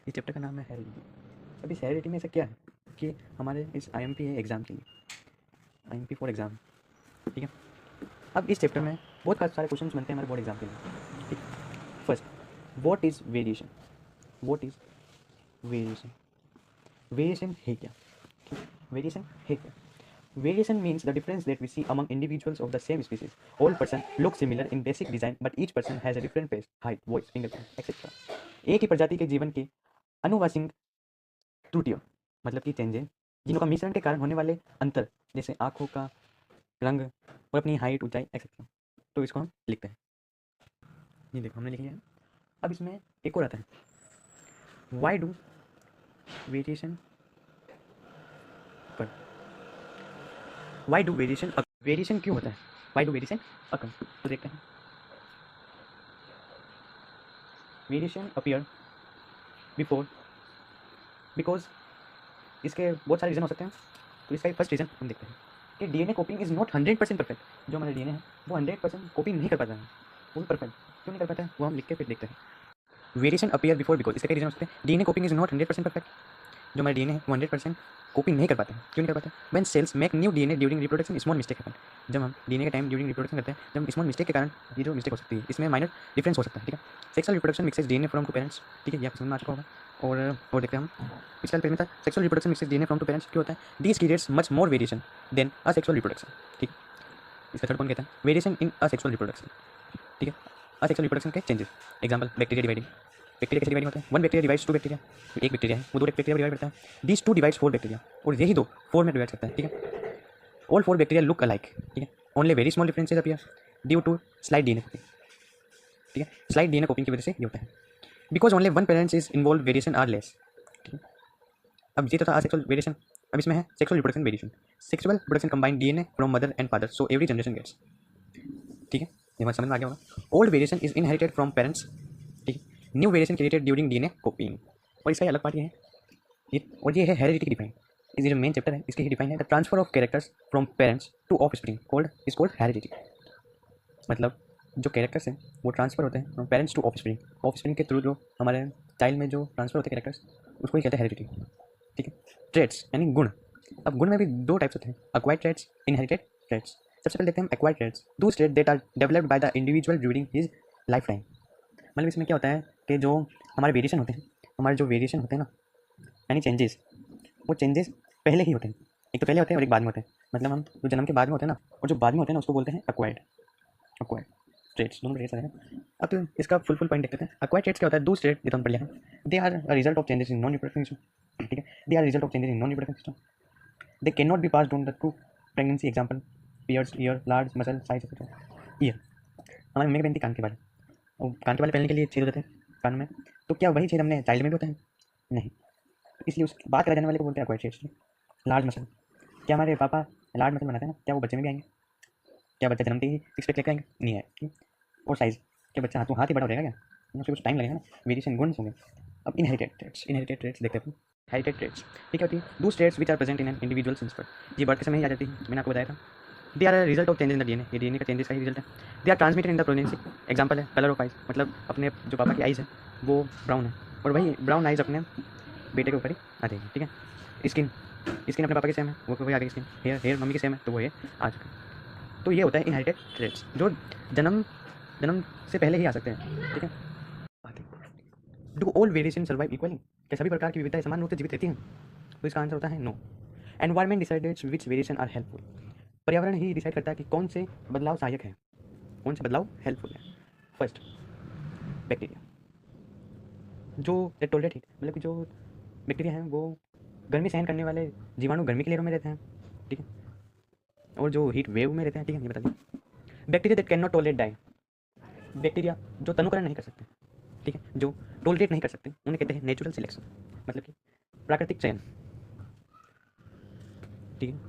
इस चैप्टर का नाम है हेरिडिटी। अब इस हेरिडिटी में ऐसा क्या है कि हमारे इस आईएमपी है एग्ज़ाम के लिए, आईएमपी फॉर एग्ज़ाम, ठीक है। अब इस चैप्टर में बहुत सारे क्वेश्चंस बनते हैं हमारे बोर्ड एग्जाम के लिए, ठीक। First, what is variation? What is variation? Variation है क्या? वेरिएशन है क्या? Variation means the difference that we see among individuals of the same species. All persons look similar in basic design, but each person has a different face, height, voice, fingerprint, etc. एक ही प्रजाति के जीवन के अनुवांशिक त्रुटियों, मतलब कि changes, जिनका मिश्रण के कारण होने वाले अंतर, जैसे आँखों का रंग और अपनी हाइट, ऊंचाई, एक्सेट्रा, तो इसको हम लिखते हैं। ये देखो हमने लिख लिया है। अब इसमें एक और आता है, वाई डू वेरिएशन पर, वाई डू वेरिएशन, वेरिएशन क्यों होता है, वाई डू वेरिएशन अकर, तो देखते हैं। वेरिएशन अपीयर बिफोर, बिकॉज इसके बहुत सारे रीज़न हो सकते हैं। तो इसका फर्स्ट रीज़न हम देखते हैं कि डीएनए कॉपिंग इज़ नॉट 100% परफेक्ट। जो हमारा डीएनए है वो 100% कॉपी नहीं कर पाता है, वो परफेक्ट क्यों नहीं कर पाता है वो हम लिख के फिर देखते हैं। वेरिएशन अपीयर बिफोर बिकॉज, इसके कई रीजन हो सकते हैं। DNA कॉपिंग is not 100% perfect. जो हमारा डीएनए है वो 100% कॉपी नहीं कर पाते हैं, क्यों नहीं कर पाते? When cells make new DNA during reproduction small mistake happen. जब हम डीएनए के टाइम ड्यूरिंग रिप्रोडक्शन करते हैं, जब स्मॉल मिस्टेक के कारण ये जो मिस्टेक हो सकती है, इसमें माइनर डिफरेंस हो सकता है, ठीक है। Sexual reproduction mixes DNA from two parents, ठीक है, ये आपको समझ में आ चुका होगा। और देखते हैं हम पिछले पेज में था, sexual reproduction mixes DNA from two parents क्यों होता है? This creates much more variation than asexual reproduction, ठीक। इसका थर्ड पॉइंट कहता है वेरिएशन इन असेक्सुअल रिप्रोडक्शन, ठीक है। असेक्सुअल रिप्रोडक्शन के changes, example bacteria dividing. Bacteria कैसे डिवाइड होता है? One bacteria divides two bacteria, एक बैक्टीरिया है वो दो बैक्टीरिया डिवाइड करता है। These two divides four bacteria, और यही दो फोर में डिवाइड करता है, ठीक है। All four bacteria look alike, ठीक है। Only very small differences appear due to slide DNA copying, ठीक है। स्लाइड डीएनए कॉपिंग की वजह से ये होता है। Because only one parents is involve variation are less, ठीक है। अब ये तो था असेक्सुअल वेरिएशन। अब इसमें है sexual reproduction variation. Sexual reproduction combine DNA from mother and father, so every generation gets, ठीक है। ये बात समझ में आ गया होगा। Old variation is inherited from parents, ठीक है। New variation created during DNA copying, और इसका अलग पार्ट ये है, ये है हेरिडिटी डिफाइन। ये जो मेन चैप्टर है इसके ही डिफाइन है, the transfer of characters from parents to offspring called heredity. मतलब जो कैरेक्टर्स हैं वो ट्रांसफर होते हैं from parents to offspring, offspring के थ्रू जो हमारे चाइल्ड में जो ट्रांसफर होते हैं कैरेक्टर्स, उसको ही कहते हैं हेरिडिटी, ठीक है। ट्रेट्स यानी गुण। अब गुण में भी दो टाइप्स होते हैं, एक्वायर्ड ट्रेट्स, इनहेरिटेड ट्रेट्स। सबसे पहले देखते हैं acquired traits, those traits that are developed by the individual during his lifetime. मतलब इसमें क्या होता है कि जो हमारे वेरिएशन होते हैं, हमारे जो वेरिएशन होते हैं ना, यानी चेंजेस, वो चेंजेस पहले ही होते हैं। एक तो पहले होते हैं और एक बाद में होते हैं। मतलब हम जो जन्म के बाद में होते हैं ना, और जो बाद में होते हैं ना, उसको बोलते हैं एक्वायर्ड ट्रेट्स, दोनों ट्रेट्स हैं। अब तो इसका फुल पॉइंट देखते हैं। एक्वायर्ड ट्रेट्स क्या होता है? दो ट्रेट जो हम पढ़ लिया है, they are a result of changes in non reproductive system, ठीक है। They are result of changes in non reproductive system, they can not be passed on the to pregnancy. Example pierce ear, large muscle size etcetera. Ear, हमारे mummy की बनती कान के बाल, और कान के बाल पहनने के लिए छेद होते हैं कान में, तो क्या वही छेद हमने चाइल्ड में भी होते हैं? नहीं, इसलिए उस बात करा जाने वाले को बोलते हैं एक्वायर्ड ट्रेट्स। लार्ज मसल, क्या हमारे पापा लार्ज मसल बनाते हैं ना, क्या वो बच्चे में भी आएंगे? क्या बच्चा जन्मते ही सिक्स पैक लेकर आएंगे? नहीं है। और साइज़, क्या बच्चा हाथ ही बड़ा हो जाएगा क्या? उसको कुछ टाइम लगेगा ना, वेरिएशन गुण होंगे। अब इनहेरिटेड ट्रेट्स देखते हैं। हेरिटेड ट्रेट्स, ठीक है, those traits which are present in an individual since birth, ये बर्थ के समय ही आ जाती है, मैंने आपको बताया था। They are result of change in the DNA, ये डीएनए का चेंजेस का ही रिजल्ट है। They are transmitted in the pregnancy. Example है कलर ऑफ आइज, मतलब अपने जो पापा की आइज़ है वो ब्राउन है, और वही ब्राउन आइज़ अपने बेटे के ऊपर ही आ जाएगी, ठीक है। स्किन अपने पापा की सेम है, वो वही आ गई स्किन। हेयर मम्मी की सेम है, तो वो ये आ चुका है। तो ये होता है इनहेरिटेड ट्रेट्स, जो जन्म से पहले ही आ सकते हैं, ठीक है। Do all variation survive equally, क्या सभी प्रकार की विविधताएं समान रूप से जीवित रहती हैं? तो इसका आंसर होता है no. Environment decides which variation are helpful, पर्यावरण ही डिसाइड करता है कि कौन से बदलाव सहायक है, कौन से बदलाव हेल्पफुल है। फर्स्ट, बैक्टीरिया, जो टोलरेट हीट, मतलब कि जो बैक्टीरिया हैं वो गर्मी सहन करने वाले जीवाणु गर्मी के लेयरों में रहते हैं, ठीक है, और जो हीट वेव में रहते हैं, ठीक है, ये बता दिया। Bacteria that can not tolerate die, bacteria जो तनुकरण नहीं कर सकते, ठीक है, जो टॉलरेट नहीं कर सकते, उन्हें कहते हैं नेचुरल सिलेक्शन, मतलब कि प्राकृतिक चयन, ठीक है।